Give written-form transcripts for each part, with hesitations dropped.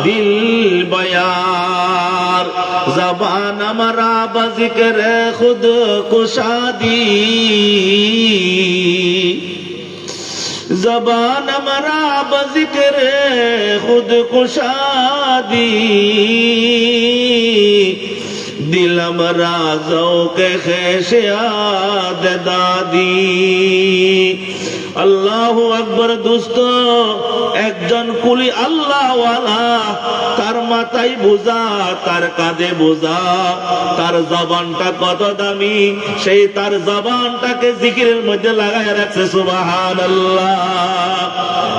दिल बयार ज़बान हमारा बज़िक्र खुद कुशादी ज़बान हमारा बज़िक्र खुद कुशादी दिल हमारा ज़ौक़ ख़ैशियाद दादी আল্লাহু আকবার। দোস্ত একজন কুলি আল্লাহওয়ালা, তার মাথায় বোঝা, তার কাঁধে বোঝা, তার জবানটা কত দামি, সেই তার জবানটাকে জিকিরের মধ্যে লাগায় রাখছে। সুবহানাল্লাহ।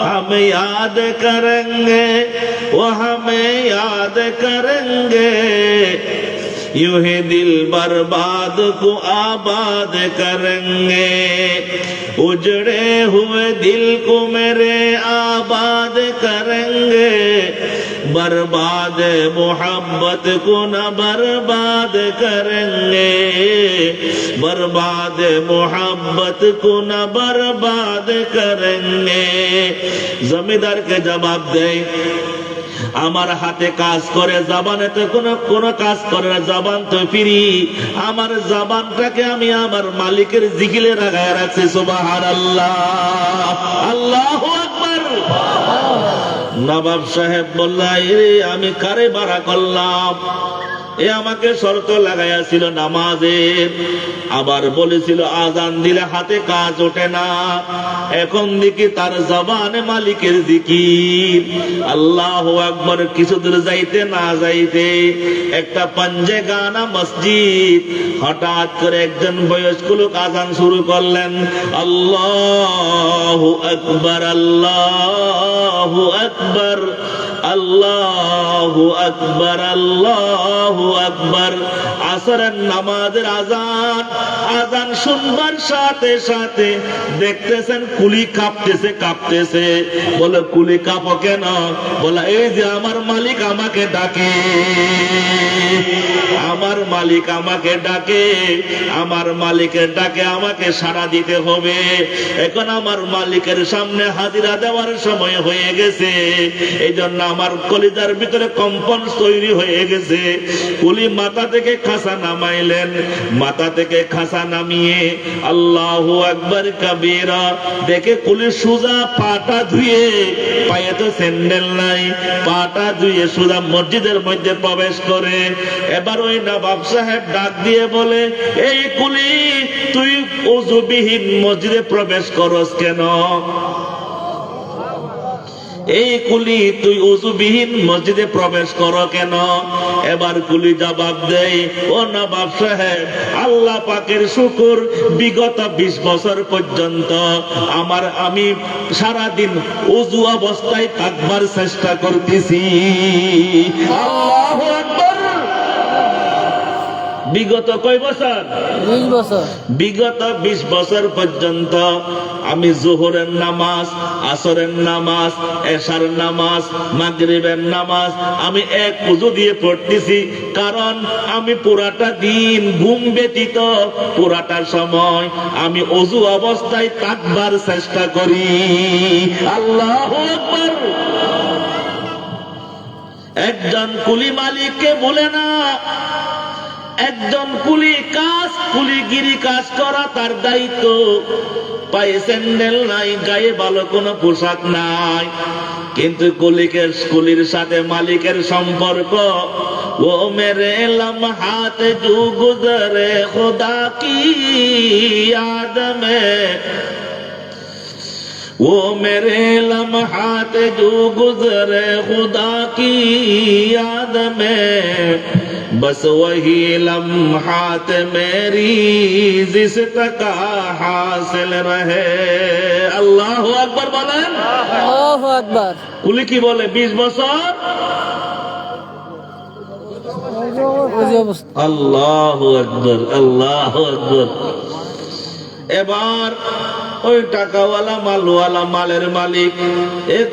हमें याद करेंगे वो हमें याद करेंगे यूं ही दिल बर्बाद को आबाद करेंगे उजड़े हुए दिल को मेरे आबाद करेंगे बर्बाद मोहब्बत को न बर्बाद करेंगे बर्बाद मोहब्बत को न बर्बाद करेंगे। जमींदार के जवाब दे আমার হাতে কাজ করে, জবানেতে কোনো কাজ করে না, জবান তো ফ্রি। আমার জবানটাকে আমি আমার মালিকের জিকিরে লাগায় রাখছি। সুবহানাল্লাহ, আল্লাহু আকবার। নবাব সাহেব বললেন, আমি কারে বাড়া করলাম? এ আমাকে শর্ত লাগাইয়াছিল নামাজের, আবার বলেছিল আজান দিলে হাতে কাজ ওঠে না। এখন দেখি তার জবানে মালিকের জিকির। আল্লাহু আকবার। কিছু দূর যাইতে না যাইতে একটা পাঞ্জে গানা মসজিদ, হঠাৎ করে একজন বয়স্ক লোক আজান শুরু করলেন, আল্লাহু আকবার আল্লাহু আকবার আল্লাহু আকবার আল্লাহু আকবার। আসরের নামাজের আজান, আজান শুনবার সাথে সাথে দেখতেছেন কুলি কাঁপতেছে কাঁপতেছে। বলে কুলি কাঁপো কেন? বলে এই যে আমার মালিক আমাকে ডাকে, আমার মালিক আমাকে ডাকে, আমার মালিকের ডাকে আমাকে সাড়া দিতে হবে। এখন আমার মালিকের সামনে হাজিরা দেওয়ার সময় হয়ে গেছে, এই জন্য আমার কলিজার ভিতরে কম্পন তৈরি হয়ে গেছে। কুলি মাথা থেকে খাসা নামাইলেন, মাথা থেকে খাসা নামিয়ে আল্লাহু আকবার কাবীরা দেখে কুলি সুজা পাটা ধুয়ে, পায়ে তো স্যান্ডেল নাই, পাটা ধুয়ে সুজা মসজিদের মধ্যে প্রবেশ করে। এবার ওই নবাব সাহেব ডাক দিয়ে বলে, এই কুলি তুই ওযুবিহীন মসজিদে প্রবেশ করস কেন? এই কুলি তুই ওযুবিহীন মসজিদে প্রবেশ করো কেন? এবার কুলি জবাব দেয়, ও নবাব সাহেব, আল্লাহ পাকের শুকর, বিগত 20 বছর পর্যন্ত আমি সারাদিন ওযু অবস্থায় থাকবার চেষ্টা করতেছি। আল্লাহু আকবার। বিগত কয় বছর? 20 বছর। বিগত 20 বছর পর্যন্ত আমি যোহরের নামাজ, আসরের নামাজ, এশার নামাজ, মাগরিবের নামাজ আমি এক ওযু দিয়ে পড়তেছি। কারণ আমি পুরাটা দিন ঘুম ব্যতীত পুরাটা সময় আমি ওযু অবস্থায় থাকবার চেষ্টা করি। আল্লাহু আকবার। একজন কুলি মালিককে বলে না, একজন কুলিগিরি কাজ করা তার দায়িত্ব। পায়ে স্যান্ডেল নাই, গায়ে ভালো কোনো পোশাক নাই, কিন্তু কুলির সাথে মালিকের সম্পর্ক। ও মেরে লমহাত জো গুজরে খুদা কি याद में वो मेरे लम्हात जो गुजरे खुदा की याद में बस वही लम्हात मेरी जिस्त का हासिल रहे। अल्लाहु अकबर बोलेन। আল্লাহু আকবার। কুলি কি বলে? 20 বছর আল্লাহু আকবার আল্লাহু আকবার। এবার ওই টাকাওয়ালা মালওয়ালা মালের মালিক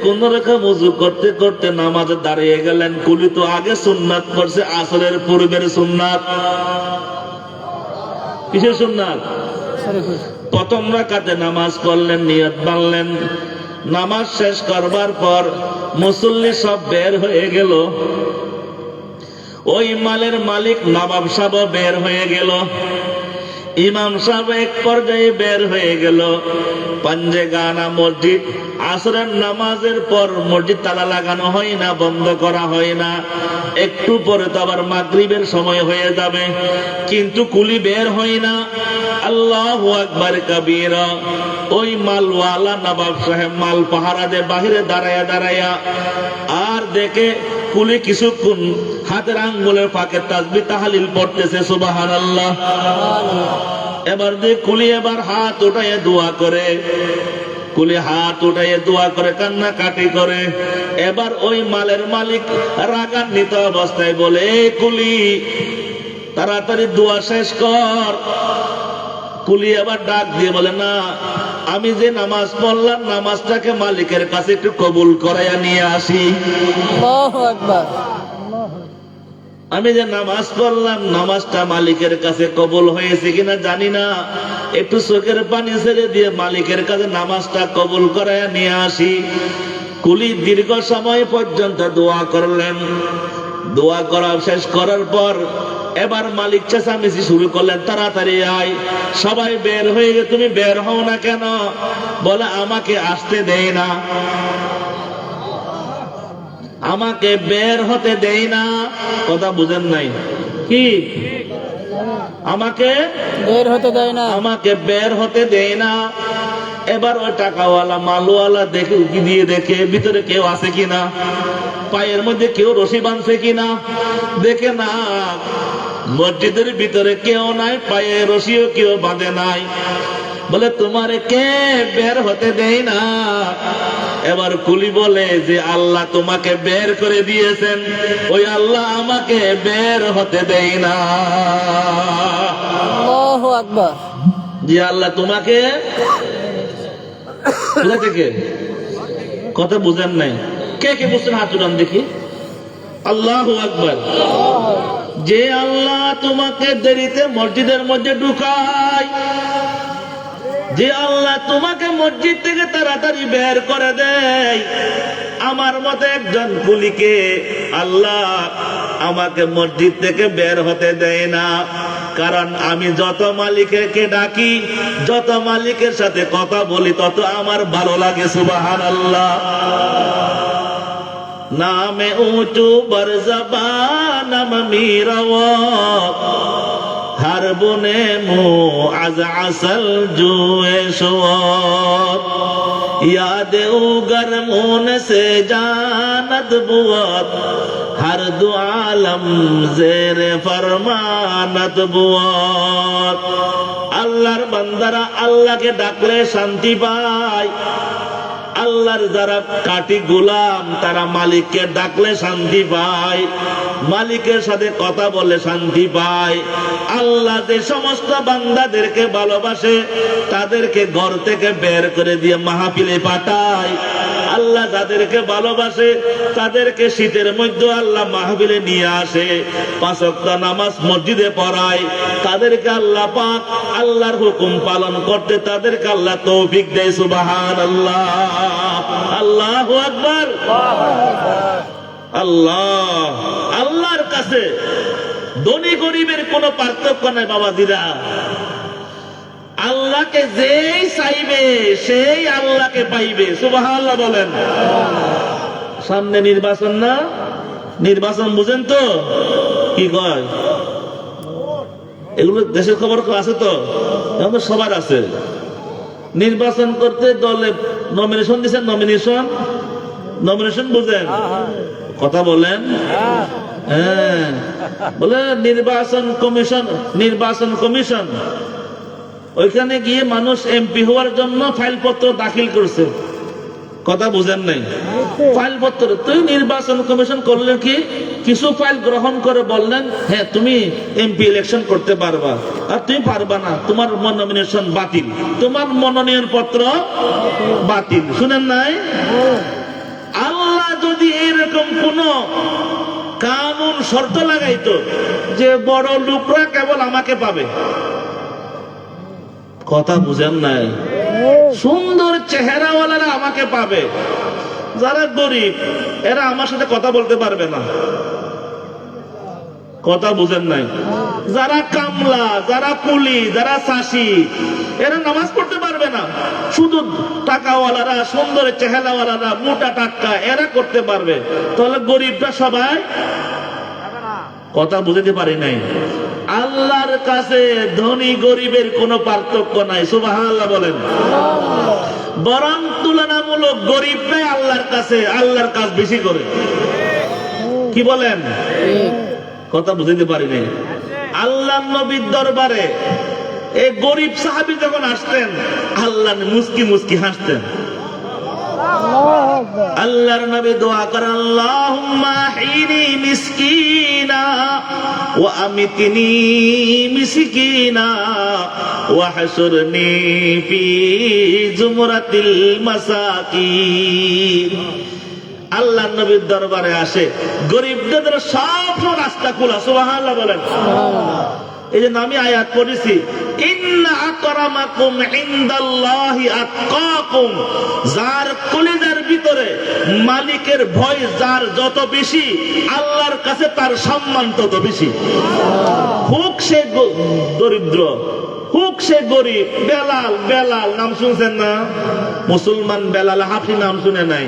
কোন রকম ওযু করতে করতে নামাজে দাঁড়িয়ে গেলেন। কুলি তো আগে সুন্নাত পড়ছে, আসরের পূর্বের সুন্নাত। কিসের সুন্নাত? প্রথম রাকাতে নামাজ পড়লেন, নিয়ত বাঁধলেন। নামাজ শেষ করবার পর মুসল্লি সব বের হয়ে গেল, ওই মালের মালিক নবাব সাহেব বের হয়ে গেল, ইমাম সাহেব এক পর্যায়ে বের হয়ে গেল। পাঞ্জেগানা মসজিদ, আসরের নামাজের পর মসজিদ তালা লাগানো হয় না, বন্ধ করা হয় না। একটু পরে তো আবার মাগরিবের সময় হয়ে যাবে, কিন্তু কুলি বের হয় না। আল্লাহু আকবার কাবীরা। ওই মালওয়ালা নবাব সাহেব মাল পাহারা দে বাহিরে দাঁড়ায়া দাঁড়ায়া, আর দেখে কুলি কিছুক্ষণ হাতের আঙ্গুলের ফাঁকে তাসবিহ তাহলিল পড়তেছে, সুবহানাল্লাহ। এবার দেখ কুলি এবার হাত উঠাইয়ে দোয়া করে, কুলি হাত উঠাইয়ে দোয়া করে, কান্নাকাটি করে। এবার ওই মালের মালিক রাগান্বিত অবস্থায় বলে, এই কুলি তাড়াতাড়ি দোয়া শেষ কর। কুলি আবার ডাক দিয়ে বলে, না, আমি যে নামাজ পড়লাম নামাজটাকে মালিকের কাছে একটু কবুল করাইয়া নিয়ে আসি। আল্লাহু আকবার। আমি যে নামাজ পড়লাম নামাজটা মালিকের কাছে কবুল হয়েছে কিনা জানি না, একটু চোখের পানি ছেড়ে দিয়ে মালিকের কাছে নামাজটা কবুল করাইয়া নিয়ে আসি। কুলি দীর্ঘ সময় পর্যন্ত দোয়া করলেন। দোয়া করা শেষ করার পর এবার মালিক চেঁচামেচি শুরু করলেন, তাড়াতাড়ি আয়। সবাই বের হয়ে গেছে, তুমি বের হও না কেন? বলে, আমাকে আসতে দেয় না, আমাকে বের হতে দেয় না। কথা বুঝেন নাই কি? আমাকে বের হতে দেয় না। আমাকে বের হতে দেয় না। এবার ওই টাকাওয়ালা মালওয়ালা দেখে উকি দিয়ে দেখে ভিতরে কেউ আছে কিনা, পায়ের মধ্যে কেউ রশি বাঁধছে কিনা, দেখে না মসজিদের ভিতরে কেউ নাই, পায়ে রশিও কেউ বাঁধে নাই। বলে, তোমারে কে বের হতে দেয় না? এবার কুলি বলে যে আল্লাহ তোমাকে বের করে দিয়েছেন, ওই আল্লাহ আমাকে বের হতে দেয় না। আল্লাহু আকবার। যে আল্লাহ তোমাকে, কোথা থেকে? কথা বুঝেন নাই? কে কে বুঝছেন হাত উঠান দেখি। আল্লাহু আকবার। যে আল্লাহ তোমাকে দেরিতে মসজিদের মধ্যে ঢুকায়, যে আল্লাহ তোমাকে মসজিদ থেকে তাড়াতাড়ি বের করে দেয়, আমার মতো একজন কুলিকে আল্লাহ আমাকে মসজিদ থেকে বের হতে দেয় না। কারণ আমি যত মালিককে ডাকি, যত মালিকের সাথে কথা বলি, তত আমার ভালো লাগে। সুবহানাল্লাহ। নামে উঁচু बर ज़बानम मीरावत, हर बुने मुँह अज असल जुए शुआत, याद उगर मुन से जानत बुआत, हर दु आलम जेर फरमानत बुआत। আল্লাহর বান্দারা আল্লাহকে ডাকলে শান্তি পায়। আল্লাহর যারা কাটি গোলাম তারা মালিককে ডাকলে শান্তি পায়, মালিকের সাথে কথা বলে শান্তি পায়। আল্লাহ যে সমস্ত বান্দাদেরকে ভালোবাসে তাদেরকে ঘর থেকে বের করে দিয়ে মাহফিলে পাঠায়। আল্লাহ যাদেরকে ভালোবাসে তাদেরকে শীতের মধ্যে আল্লাহ মাহফিলে নিয়ে আসে, 5 ওয়াক্ত নামাজ মসজিদে পড়ায়। তাদেরকে আল্লাহ পাক আল্লাহর হুকুম পালন করতে তাদেরকে আল্লাহ তৌফিক দেয়। সুবহানাল্লাহ। আল্লাহু আকবার। আল্লাহ, আল্লাহর কাছে ধনী গরিবের কোনো পার্থক্য নাই বাবাজিরা। আল্লাহকে যেই চাইবে সেই আল্লাহকে পাইবে। সুবহানাল্লাহ বলেন। সামনে নির্বাচন না, নির্বাচন বুঝেন তো কি কয়? এগুলো দেশের খবর আছে তো, এখন তো সবার আছে। নির্বাচন করতে দলে নমিনেশন দিচ্ছেন, নমিনেশন বুঝেন? কথা বলেন। হ্যাঁ, বলে নির্বাচন কমিশন ওইখানে গিয়ে মানুষ এমপি হওয়ার জন্য ফাইলপত্র দাখিল করছে। কথা বুঝেন নাই? ফাইলপত্র তুই নির্বাচন কমিশন করলে কি কিছু ফাইল গ্রহণ করে বললেন, হ্যাঁ তুমি এমপি ইলেকশন করতে পারবা, আর তুমি পারবা না, তোমার নমিনেশন বাতিল, তোমার মনোনয়ন পত্র বাতিল। শুনেন নাই? আল্লাহ যদি এরকম কোন কানুন শর্ত লাগাইতো যে বড় লোকরা কেবল আমাকে পাবে, কথা বুঝেন নাই? সুন্দর চেহারাওয়ালারা আমাকে পাবে, যারা গরিব এরা আমার সাথে কথা বলতে পারবে না, কথা বুঝেন নাই? যারা কামলা, যারা কুলি, যারা চাষি, এরা নামাজ পড়তে পারবে না। শুধু টাকাওয়ালারা, সুন্দর চেহারাওয়ালারা, মোটা টাটকা এরা করতে পারবে। তাহলে গরিবরা সবাই, কথা বুঝতে পারি নাই। আল্লাহর কাছে ধনী গরিবের কোনো পার্থক্য নাই, সুবহানাল্লাহ বলেন। বরং তুলনামূলক গরিবরাই আল্লাহর কাছে আল্লাহর কাজ বেশি করে। কি বলেন? কথা বুঝতে পারি নাই। আল্লাহ নবীর দরবারে এই গরিব সাহাবী যখন আসতেন, আল্লাহ মুস্কি মুস্কি হাসতেন। আল্লাহর নবী দোয়া করেন, আল্লাহুম্মা হিনি মিসকিনা ওয়া আমিতনি মিসকিনা ওয়া হাসুরনি ফি জুমরাতিল মাসাকিন। আল্লাহর নবীর দরবারে আসে গরিবদের সব রাস্তা খোলা, সুবহানাল্লাহ বলেন। এই যে আমি আয়াত পড়েছি, ইন্না আকরামাকুম ইনদাল্লাহি আতকাকুম, যার কলিজার ভিতরে মালিকের ভয় যার যত বেশি, আল্লাহর কাছে তার সম্মান তত বেশি। হোক সে দরিদ্র, হোক সে গরিব। বেলাল, বেলাল নাম শুনছেন না? মুসলমান বেলাল হাফি নাম শুনে নাই?